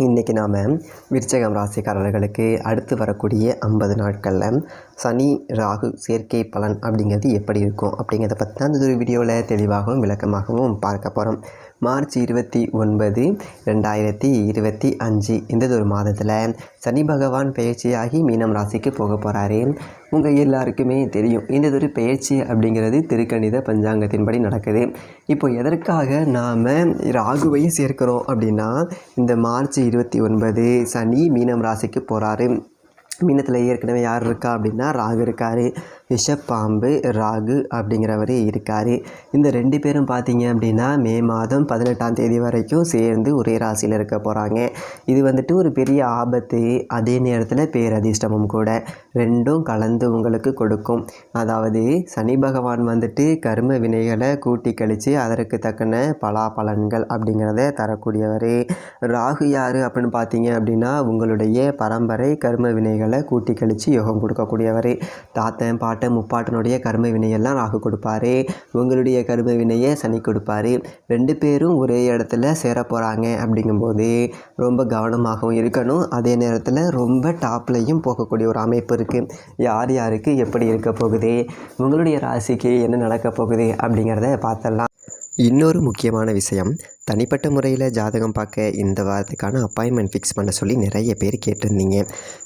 இன்றைக்கி நாம் விருச்சிகம் ராசிக்காரர்களுக்கு அடுத்து வரக்கூடிய 50 நாட்களில் சனி ராகு சேர்க்கை பலன் அப்படிங்கிறது எப்படி இருக்கும் அப்படிங்கிறத பற்றி தான் இந்த ஒரு வீடியோவில் தெளிவாகவும் விளக்கமாகவும் பார்க்க போகிறோம். மார்ச் 29, 2025 இந்த ஒரு மாதத்தில் சனி பகவான் பெயர்ச்சியாகி மீனம் ராசிக்கு போக போகிறாரு. உங்கள் எல்லாருக்குமே தெரியும், இந்த ஒரு பெயர்ச்சி அப்படிங்கிறது திருக்கணித பஞ்சாங்கத்தின்படி நடக்குது. இப்போ எதற்காக நாம் ராகுவையும் சேர்க்கிறோம் அப்படின்னா, இந்த மார்ச் 29 சனி மீனம் ராசிக்கு போகிறாரு. மீனத்தில் ஏற்கனவே யார் இருக்கா அப்படின்னா ராகு இருக்கார். விஷப்பாம்பு ராகு அப்படிங்கிறவர் இருக்கார். இந்த 2 பேரும் பார்த்தீங்க அப்படின்னா மே மாதம் 18ஆம் தேதி வரைக்கும் சேர்ந்து ஒரே ராசியில் இருக்க போகிறாங்க. இது வந்துட்டு ஒரு பெரிய ஆபத்து, அதே நேரத்தில் பேரதிர்ஷ்டமும் கூட. ரெண்டும் கலந்து உங்களுக்கு கொடுக்கும். அதாவது சனி பகவான் வந்துட்டு கர்ம வினைகளை கூட்டி கழித்து அதற்கு தக்கன பலாபலன்கள் அப்படிங்கிறத தரக்கூடியவர். ராகு யார் அப்படின்னு பார்த்தீங்க அப்படின்னா உங்களுடைய பரம்பரை கர்ம வினைகளை கூட்டி கழித்து யோகம் கொடுக்கக்கூடியவர். தாத்தன் பாட்டன் முப்பாட்டனுடைய கர்ம வினையெல்லாம் ராகு கொடுப்பார். உங்களுடைய கர்ம வினையை சனி கொடுப்பார். 2 பேரும் ஒரே இடத்துல சேர போகிறாங்க. அப்படிங்கும்போது ரொம்ப கவனமாகவும் இருக்கணும். அதே நேரத்தில் ரொம்ப டாப்லையும் போகக்கூடிய ஒரு அமைப்பு இருக்குது. யார் யாருக்கு எப்படி இருக்க போகுது, உங்களுடைய ராசிக்கு என்ன நடக்க போகுது அப்படிங்கிறத பார்த்துடலாம். இன்னொரு முக்கியமான விஷயம், தனிப்பட்ட முறையில் ஜாதகம் பார்க்க இந்த வாரத்துக்கான அப்பாயின்மெண்ட் ஃபிக்ஸ் பண்ண சொல்லி நிறைய பேர் கேட்டிருந்தீங்க.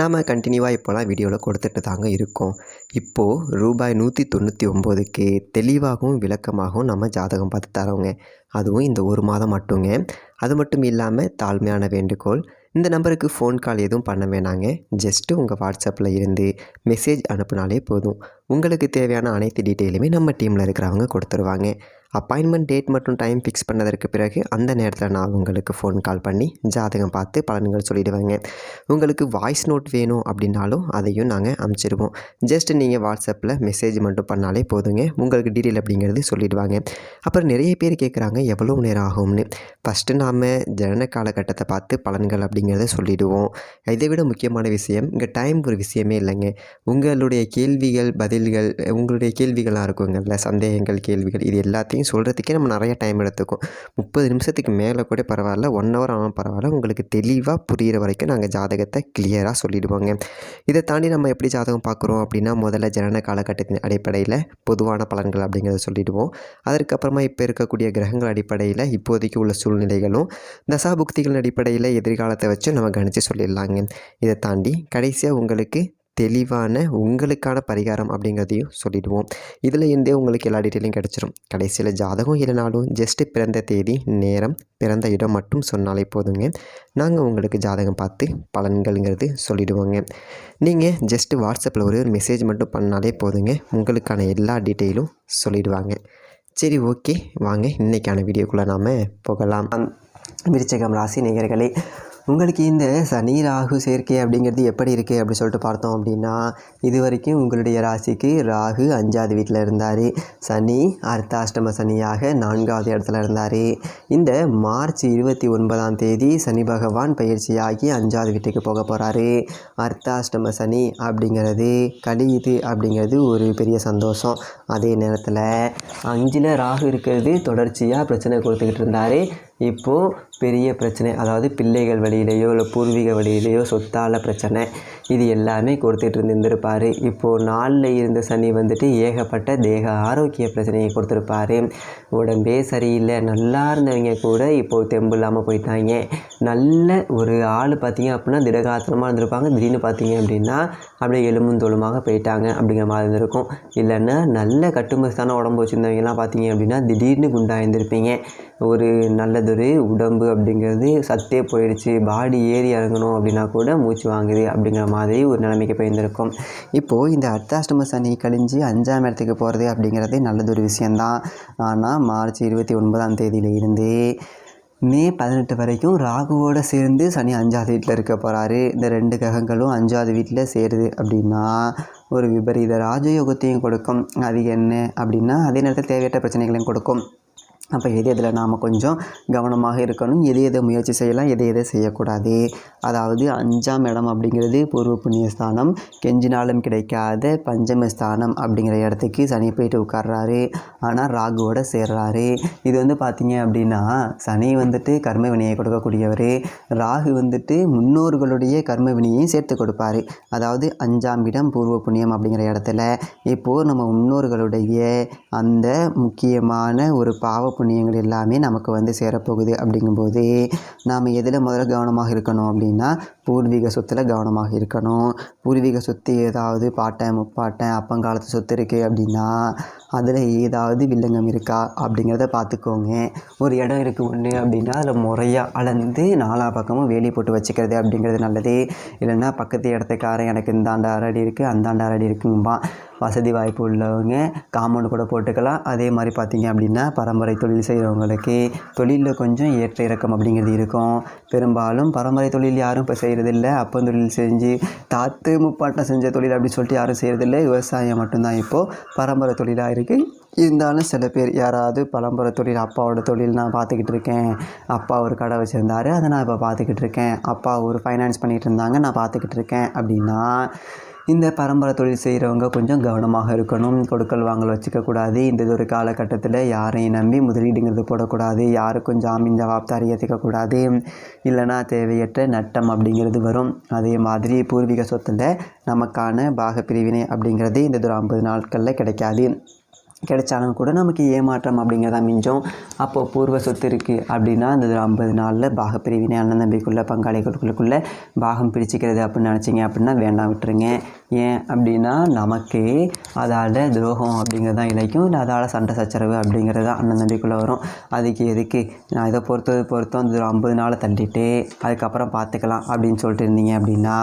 நாம் கண்டினியூவாக இப்போலாம் வீடியோவில் கொடுத்துட்டு தாங்க இருக்கோம். இப்போது ரூபாய் 199க்கு தெளிவாகவும் விளக்கமாகவும் நம்ம ஜாதகம் பார்த்து தரோங்க. அதுவும் இந்த ஒரு மாதம் மட்டுங்க. அது மட்டும் இல்லாமல் தாழ்மையான வேண்டுகோள், இந்த நம்பருக்கு ஃபோன் கால் எதுவும் பண்ண வேணாங்க. ஜஸ்ட்டு உங்கள் வாட்ஸ்அப்பில் இருந்து மெசேஜ் அனுப்புனாலே போதும். உங்களுக்கு தேவையான அனைத்து டீட்டெயிலுமே நம்ம டீமில் இருக்கிறவங்க கொடுத்துருவாங்க. அப்பாயின்மெண்ட் டேட் மற்றும் டைம் ஃபிக்ஸ் பண்ணதற்கு பிறகு அந்த நேரத்தில் நான் உங்களுக்கு ஃபோன் கால் பண்ணி ஜாதகம் பார்த்து பலன்கள் சொல்லிவிடுவேங்க. உங்களுக்கு வாய்ஸ் நோட் வேணும் அப்படின்னாலும் அதையும் நாங்கள் அனுப்பிச்சிடுவோம். ஜஸ்ட் நீங்கள் வாட்ஸ்அப்பில் மெசேஜ் மட்டும் பண்ணாலே போதுங்க. உங்களுக்கு டீட்டெயில் அப்படிங்கிறது சொல்லிவிடுவாங்க. அப்புறம் நிறைய பேர் கேட்குறாங்க எவ்வளோ நேரம் ஆகும்னு. ஃபஸ்ட்டு நாம் ஜனன காலகட்டத்தை பார்த்து பலன்கள் அப்படிங்கிறத சொல்லிவிடுவோம். இதை விட முக்கியமான விஷயம், இங்கே டைம் ஒரு விஷயமே இல்லைங்க. உங்களுடைய கேள்விகள் பதில்கள், உங்களுடைய கேள்விகளாக இருக்குங்கள்ல, சந்தேகங்கள் கேள்விகள், இது எல்லாத்தையும் சொல்கிறதுக்கே நம்ம நிறைய டைம் எடுத்துக்கும். 30 நிமிஷத்துக்கு மேலே கூட பரவாயில்ல, 1 hour ஆனாலும் பரவாயில்ல. உங்களுக்கு தெளிவாக புரிகிற வரைக்கும் நாங்கள் ஜாதகத்தை கிளியராக சொல்லிவிடுவோங்க. இதை தாண்டி நம்ம எப்படி ஜாதகம் பார்க்குறோம் அப்படின்னா, முதல்ல ஜனன காலகட்டத்தின் அடிப்படையில் பொதுவான பலன்கள் அப்படிங்கிறத சொல்லிவிடுவோம். அதற்கப்புறமா இப்போ இருக்கக்கூடிய கிரகங்கள் அடிப்படையில் இப்போதைக்கு உள்ள சூழ்நிலைகளும் தசாபுக்திகளின் அடிப்படையில் எதிர்காலத்தை வச்சு நம்ம கணித்து சொல்லிடலாங்க. இதை தாண்டி கடைசியாக உங்களுக்கு தெளிவான உங்களுக்கான பரிகாரம் அப்படிங்கிறதையும் சொல்லிவிடுவோம். இதில் இருந்தே உங்களுக்கு எல்லா டீட்டெயிலும் கிடச்சிரும். கடைசியில் ஜாதகம் இல்லைனாலும் ஜஸ்ட்டு பிறந்த தேதி, நேரம், பிறந்த இடம் மட்டும் சொன்னாலே போதுங்க. நாங்கள் உங்களுக்கு ஜாதகம் பார்த்து பலன்கள்ங்கிறது சொல்லிவிடுவோங்க. நீங்கள் ஜஸ்ட்டு வாட்ஸ்அப்பில் ஒரு மெசேஜ் மட்டும் பண்ணாலே போதுங்க. உங்களுக்கான எல்லா டீட்டெயிலும் சொல்லிவிடுவாங்க. சரி, ஓகே, வாங்க இன்றைக்கான வீடியோக்குள்ளே நாம் போகலாம். விருச்சிகம் ராசி நேயர்களே, உங்களுக்கு இந்த சனி ராகு சேர்க்கை அப்படிங்கிறது எப்படி இருக்குது அப்படி சொல்லிட்டு பார்த்தோம் அப்படின்னா, இது வரைக்கும் உங்களுடைய ராசிக்கு ராகு 5ஆவது வீட்டில் இருந்தார். சனி அர்த்தாஷ்டம சனியாக 4ஆவது இடத்துல இருந்தார். இந்த மார்ச் 29ஆம் தேதி சனி பகவான் பயிற்சியாகி 5ஆவது வீட்டுக்கு போக போகிறாரு. அர்த்தாஷ்டம சனி அப்படிங்கிறது கழியுது அப்படிங்கிறது ஒரு பெரிய சந்தோஷம். அதே நேரத்தில் 5ல் ராகு இருக்கிறது தொடர்ச்சியாக பிரச்சனை கொடுத்துக்கிட்டு இருந்தார். இப்போது பெரிய பிரச்சனை, அதாவது பிள்ளைகள் வழியிலையோ இல்லை பூர்வீக வழியிலையோ சொத்தால் பிரச்சனை, இது எல்லாமே கொடுத்துட்டு இருந்திருப்பார். இப்போது 4ல் இருந்த சனி வந்துட்டு ஏகப்பட்ட தேக ஆரோக்கிய பிரச்சனையை கொடுத்துருப்பார். உடம்பே சரியில்லை, நல்லா இருந்தவங்க கூட இப்போது தெம்பு இல்லாமல் போயிட்டாங்க. நல்ல ஒரு ஆள் பார்த்திங்க அப்படின்னா திடகாத்திரமாக இருந்திருப்பாங்க. திடீர்னு பார்த்திங்க அப்படின்னா அப்படியே எலும்பும் தோலுமாக போயிட்டாங்க அப்படிங்கிற மாதிரி இருந்திருக்கும். இல்லைன்னா நல்ல கட்டுமஸ்தான உடம்பு வச்சுருந்தவங்கலாம் பார்த்திங்க அப்படின்னா திடீர்னு குண்டாயிருந்திருப்பீங்க. ஒரு நல்லதொரு உடம்பு அப்படிங்கிறது சத்தே போயிடுச்சு, பாடி ஏறி இறங்கணும் அப்படின்னா கூட மூச்சு வாங்குது அப்படிங்கிற மாதிரி ஒரு நிலைமைக்கு போயிருந்திருக்கும். இப்போது இந்த அர்த்தாஷ்டம சனி கழிஞ்சு 5ஆம் இடத்துக்கு போகிறது அப்படிங்கிறதே நல்லதொரு விஷயந்தான். ஆனால் மார்ச் 29ஆம் தேதியில இருந்து மே 18 வரைக்கும் ராகுவோடு சேர்ந்து சனி 5ஆவது வீட்டில் இருக்க போகிறாரு. இந்த 2 கிரகங்களும் 5ஆவது வீட்டில் சேருது அப்படின்னா ஒரு விபரீத ராஜயோகத்தையும் கொடுக்கும். அது என்ன அப்படின்னா, அதே நேரத்தில் தேவையற்ற பிரச்சனைகளையும் கொடுக்கும். அப்போ எது எதில் நாம் கொஞ்சம் கவனமாக இருக்கணும், எதை முயற்சி செய்யலாம், எதை செய்யக்கூடாது. அதாவது 5ஆம் இடம் அப்படிங்கிறது பூர்வ புண்ணியஸ்தானம், கெஞ்சினாலும் கிடைக்காத பஞ்சமஸ்தானம் அப்படிங்கிற இடத்துக்கு சனி போயிட்டு உட்கார்றாரு. ஆனால் ராகுவோட சேர்றாரு. இது வந்து பார்த்திங்க அப்படின்னா சனி வந்துட்டு கர்ம வினையை கொடுக்கக்கூடியவர், ராகு வந்துட்டு முன்னோர்களுடைய கர்ம வினையையும் சேர்த்து கொடுப்பார். அதாவது 5ஆம் இடம் பூர்வ புண்ணியம் அப்படிங்கிற இடத்துல இப்போது நம்ம முன்னோர்களுடைய அந்த முக்கியமான ஒரு பாவ புண்ணியங்கள் எல்லாமே நமக்கு வந்து சேரப்போகுது. அப்படிங்கும்போது நாம் எதில் முதல்ல கவனமாக இருக்கணும் அப்படின்னா பூர்வீக சொத்தில் கவனமாக இருக்கணும். பூர்வீக சொத்து ஏதாவது பாட்டன் முப்பாட்டன் அப்பங்காலத்து சொத்து இருக்குது அப்படின்னா அதில் ஏதாவது வில்லங்கம் இருக்கா அப்படிங்கிறத பார்த்துக்கோங்க. ஒரு இடம் இருக்குது ஒன்று அப்படின்னா அதில் முறையாக அளந்து 4 பக்கமும் வேலி போட்டு வச்சுக்கிறது அப்படிங்கிறது நல்லது. இல்லைன்னா பக்கத்து இடத்துக்காரன் எனக்கு இந்தாண்ட அரடி இருக்குது அந்தாண்ட அரடி இருக்கும்பா. வசதி வாய்ப்பு உள்ளவங்க காம்பவுண்டு கூட போட்டுக்கலாம். அதே மாதிரி பார்த்திங்க அப்படின்னா பரம்பரை தொழில் செய்கிறவங்களுக்கு தொழிலில் கொஞ்சம் ஏற்ற இறக்கம் அப்படிங்கிறது இருக்கும். பெரும்பாலும் பரம்பரை தொழில் யாரும் இப்போ செய்கிறதில்ல. அப்பந்தொழில் செஞ்சு தாத்து முப்பாட்டம் செஞ்ச தொழில் அப்படின்னு சொல்லிட்டு யாரும் செய்கிறதில்ல. விவசாயம் மட்டும்தான் இப்போது பரம்பரை தொழிலாக இருக்குது. இருந்தாலும் சில பேர் யாராவது பரம்பரை தொழில், அப்பாவோட தொழில் நான் பார்த்துக்கிட்டு இருக்கேன், அப்பா ஒரு கடை வச்சுருந்தாரு அதை நான் இப்போ பார்த்துக்கிட்டு இருக்கேன், அப்பா ஒரு ஃபைனான்ஸ் பண்ணிகிட்டு இருந்தாங்க நான் பார்த்துக்கிட்டு இருக்கேன் அப்படின்னா இந்த பரம்பரை தொழில் செய்கிறவங்க கொஞ்சம் கவனமாக இருக்கணும். கொடுக்கல் வாங்கல் வச்சுக்கக்கூடாது. இந்த ஒரு காலகட்டத்தில் யாரையும் நம்பி முதலீடுங்கிறது போடக்கூடாது. யாருக்கும் ஜாமீன் ஜவாப்தாரி ஏற்றுக்கக்கூடாது. இல்லைனா தேவையற்ற நட்டம் அப்படிங்கிறது வரும். அதே மாதிரி பூர்வீக சொத்தில் நமக்கான பாகப்பிரிவினை அப்படிங்கிறது இந்த ஒரு 50 நாட்களில் கிடைக்காது. கிடைச்சாலும் கூட நமக்கு ஏமாற்றம் அப்படிங்கிறதா மிஞ்சும். அப்போது பூர்வ சொத்து இருக்குது அப்படின்னா இந்த 50 நாளில் பாகப்பிரிவினை அண்ணன் தம்பிக்குள்ளே பங்காளிகளுக்குள்ளே பாகம் பிரிச்சுக்கிறது அப்படின்னு நினச்சிங்க அப்படின்னா வேண்டாம், விட்டுருங்க. ஏன் அப்படின்னா நமக்கு அதால் துரோகம் அப்படிங்கிறது தான் இழைக்கும். இல்லை அதால் சண்டை சச்சரவு அப்படிங்கிறது தான் அண்ணன் தம்பிக்குள்ளே வரும். அதுக்கு எதுக்கு நான் இதை பொறுத்தோம் இந்த 50 நாளை தள்ளிட்டு அதுக்கப்புறம் பார்த்துக்கலாம் அப்படின்னு சொல்லிட்டு இருந்தீங்க அப்படின்னா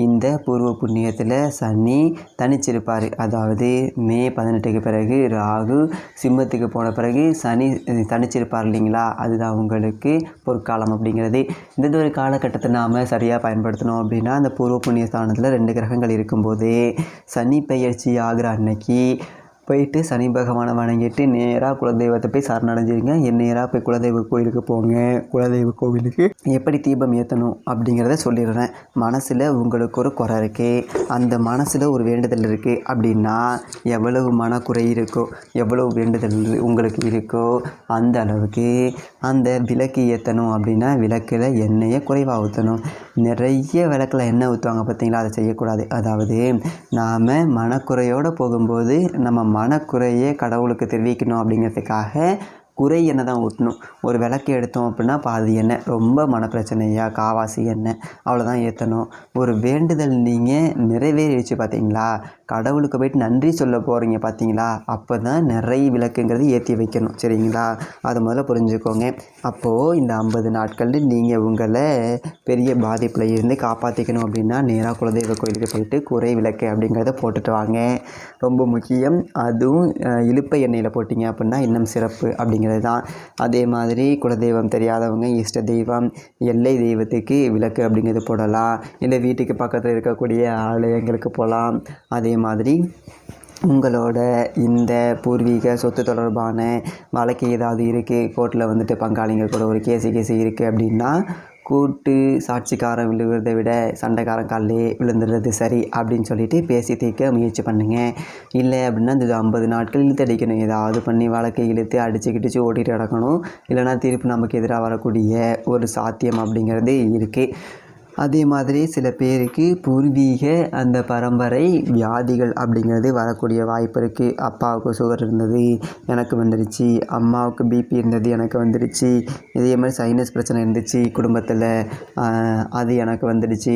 இந்த பூர்வ புண்ணியத்தில் சனி தனிச்சிருப்பார். அதாவது மே 18க்கு பிறகு ராகு சிம்மத்துக்கு போன பிறகு சனி தனிச்சிருப்பார் இல்லைங்களா, அதுதான் உங்களுக்கு பொற்காலம் அப்படிங்கிறது. இந்த ஒரு காலகட்டத்தை நாம் சரியாக பயன்படுத்தணும் அப்படின்னா அந்த பூர்வ புண்ணிய ஸ்தானத்தில் 2 கிரகங்கள் இருக்கும்போது சனி பெயர்ச்சி ஆகிற அன்னைக்கு போயிட்டு சனி பகவானை வணங்கிட்டு நேராக குலதெய்வத்தை போய் சரணடைஞ்சிருங்க. நேராக போய் குலதெய்வ கோயிலுக்கு போங்க. குலதெய்வ கோவிலுக்கு எப்படி தீபம் ஏற்றணும் அப்படிங்கிறத சொல்லிடுறேன். மனசில் உங்களுக்கு ஒரு குறை இருக்குது, அந்த மனசில் ஒரு வேண்டுதல் இருக்குது அப்படின்னா எவ்வளவு மனக்குறை இருக்கோ, எவ்வளவு வேண்டுதல் உங்களுக்கு இருக்கோ அந்த அளவுக்கு அந்த விளக்கு ஏற்றணும். அப்படின்னா விளக்கில் எண்ணெயை குறைவாக ஊற்றணும். நிறைய விளக்கில் எண்ணெய் ஊற்றுவாங்க பார்த்தீங்களா, அதை செய்யக்கூடாது. அதாவது நாம் மனக்குறையோடு போகும்போது நம்ம மனக்குறையை கடவுளுக்கு தெரிவிக்கணும் அப்படிங்கிறதுக்காக குறை எண்ணெய் தான் ஊற்றணும். ஒரு விளக்கு எடுத்தோம் அப்படின்னா பாதி எண்ணெய், ரொம்ப மனப்பிரச்சனையா காவாசி எண்ணெய் அவ்வளோதான் ஏற்றணும். ஒரு வேண்டுதல் நீங்கள் நிறைவேறிச்சு பார்த்தீங்களா, கடவுளுக்கு போய்ட்டு நன்றி சொல்ல போகிறீங்க பார்த்தீங்களா, அப்போ தான் நிறைய விளக்குங்கிறது ஏற்றி வைக்கணும். சரிங்களா, அதை முதல்ல புரிஞ்சுக்கோங்க. அப்போது இந்த 50 நாட்கள் நீங்கள் உங்களை பெரிய பாதிப்பில் இருந்து காப்பாற்றிக்கணும் அப்படின்னா நேராக குலதெய்வ கோயிலுக்கு போயிட்டு குறை விளக்கு அப்படிங்கிறத போட்டுட்டு வாங்க. ரொம்ப முக்கியம். அதுவும் இலுப்பை எண்ணெயில் போட்டிங்க அப்படின்னா இன்னும் சிறப்பு அப்படிங்கிறது தான். அதே மாதிரி குலதெய்வம் தெரியாதவங்க இஷ்ட தெய்வம், எல்லை தெய்வத்துக்கு விளக்கு அப்படிங்கிறது போடலாம். இல்லை வீட்டுக்கு பக்கத்தில் இருக்கக்கூடிய ஆலயங்களுக்கு போகலாம். அதே மாதிரி உங்களோட இந்த பூர்வீக சொத்து தொடர்பான வழக்கு ஏதாவது இருக்குது, கோர்ட்டில் வந்துட்டு பங்காளிங்க கூட ஒரு கேஸு இருக்குது அப்படின்னா கூட்டு சாட்சிக்காரன் விழுகிறத விட சண்டைக்காரன் காலிலே விழுந்துடுறது சரி அப்படின்னு சொல்லிட்டு பேசி தீர்க்க முயற்சி பண்ணுங்கள். இல்லை அப்படின்னா இந்த 50 நாட்கள் இழுத்து அடிக்கணும். ஏதாவது பண்ணி வழக்கை இழுத்து அடிச்சு ஓட்டிகிட்டு கிடக்கணும். இல்லைனா தீர்ப்பு நமக்கு எதிராக வரக்கூடிய ஒரு சாத்தியம் அப்படிங்கிறது இருக்குது. அதே மாதிரி சில பேருக்கு பூர்வீக அந்த பரம்பரை வியாதிகள் அப்படிங்கிறது வரக்கூடிய வாய்ப்பு இருக்குது. அப்பாவுக்கு சுகர் இருந்தது எனக்கு வந்துடுச்சு, அம்மாவுக்கு பிபி இருந்தது எனக்கு வந்துடுச்சு, இதே மாதிரி சைனஸ் பிரச்சனை இருந்துச்சு குடும்பத்தில் அது எனக்கு வந்துடுச்சு,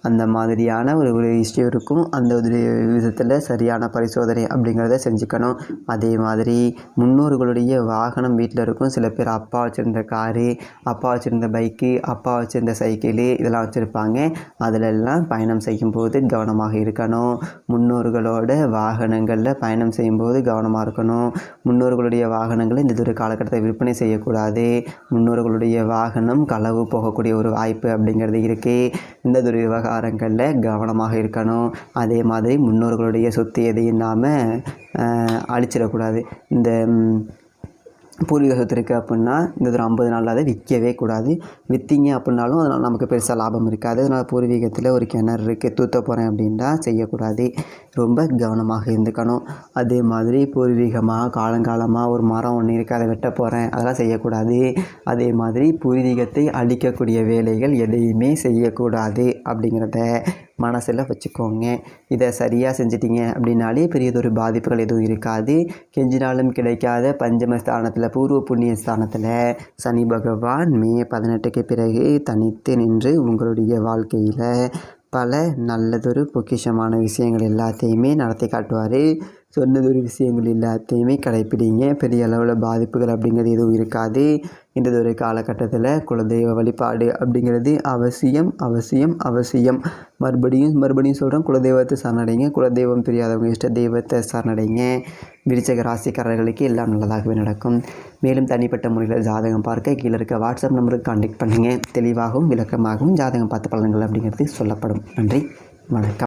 அந்த மாதிரியான ஒரு இஷ்யூ இருக்கும். அந்த ஒரு விதத்தில் சரியான பரிசோதனை அப்படிங்கிறத செஞ்சுக்கணும். அதே மாதிரி முன்னோர்களுடைய வாகனம் வீட்டில் இருக்கும். சில பேர் அப்பா வச்சுருந்த காரு, அப்பா வச்சுருந்த பைக்கு, அப்பா வச்சுருந்த சைக்கிளு இதெல்லாம் வச்சுருப்பாங்க. அதிலெல்லாம் பயணம் செய்யும்போது கவனமாக இருக்கணும். முன்னோர்களோட வாகனங்களில் பயணம் செய்யும்போது கவனமாக இருக்கணும். முன்னோர்களுடைய வாகனங்களை இந்த ஒரு காலகட்டத்தை விற்பனை செய்யக்கூடாது. முன்னோர்களுடைய வாகனம் களவு போகக்கூடிய ஒரு வாய்ப்பு அப்படிங்கிறது இருக்குது. இந்த ஒரு விவகாரங்களில் கவனமாக இருக்கணும். அதே மாதிரி முன்னோர்களுடைய சொத்து எதையும் நாம் அழிச்சிடக்கூடாது. இந்த பூர்வீக சொத்து இருக்குது அப்படின்னா இந்த ஒரு 50 நாளில் அதை விற்கவே கூடாது. விற்றீங்க அப்படின்னாலும் அதனால் நமக்கு பெருசாக லாபம் இருக்காது. அதனால் பூர்வீகத்தில் ஒரு கிணறு இருக்குது, தூத்த போகிறேன் அப்படின்னா செய்யக்கூடாது. ரொம்ப கவனமாக இருந்துக்கணும். அதே மாதிரி பூர்வீகமாக காலங்காலமாக ஒரு மரம் ஒன்று இருக்குது, அதை வெட்ட போகிறேன், அதெல்லாம் செய்யக்கூடாது. அதே மாதிரி பூர்வீகத்தை அழிக்கக்கூடிய வேலைகள் எதையுமே செய்யக்கூடாது அப்படிங்கிறத மனசில் வச்சுக்கோங்க. இதை சரியாக செஞ்சிட்டிங்க அப்படின்னாலே பெரியதொரு பாதிப்புகள் எதுவும் இருக்காது. கெஞ்சினாலும் கிடைக்காத பஞ்சமஸ்தானத்தில், பூர்வ புண்ணிய ஸ்தானத்தில் சனி பகவான் மே 18க்கு பிறகு தனித்து நின்று உங்களுடைய வாழ்க்கையில் பல நல்லதொரு பொக்கிஷமான விஷயங்கள் எல்லாத்தையுமே நடத்தி காட்டுவார். சொன்னதொரு விஷயங்கள் எல்லாத்தையுமே கடைப்பிடிங்க. பெரிய அளவில் பாதிப்புகள் அப்படிங்கிறது எதுவும் இருக்காது. இன்றதொரு காலகட்டத்தில் குலதெய்வ வழிபாடு அப்படிங்கிறது அவசியம் அவசியம் அவசியம். மறுபடியும் சொல்கிறேன், குலதெய்வத்தை சரணடைங்க. குலதெய்வம் தெரியாதவங்க இஷ்ட தெய்வத்தை சரணடைங்க. விருச்சிக ராசிக்காரர்களுக்கு எல்லாம் நல்லதாகவே நடக்கும். மேலும் தனிப்பட்ட முறையில் ஜாதகம் பார்க்க கீழே இருக்க வாட்ஸ்அப் நம்பருக்கு கான்டாக்ட் பண்ணுங்கள். தெளிவாகவும் விளக்கமாகவும் ஜாதகம் பார்த்த பலன்கள் அப்படிங்கிறது சொல்லப்படும். நன்றி, வணக்கம்.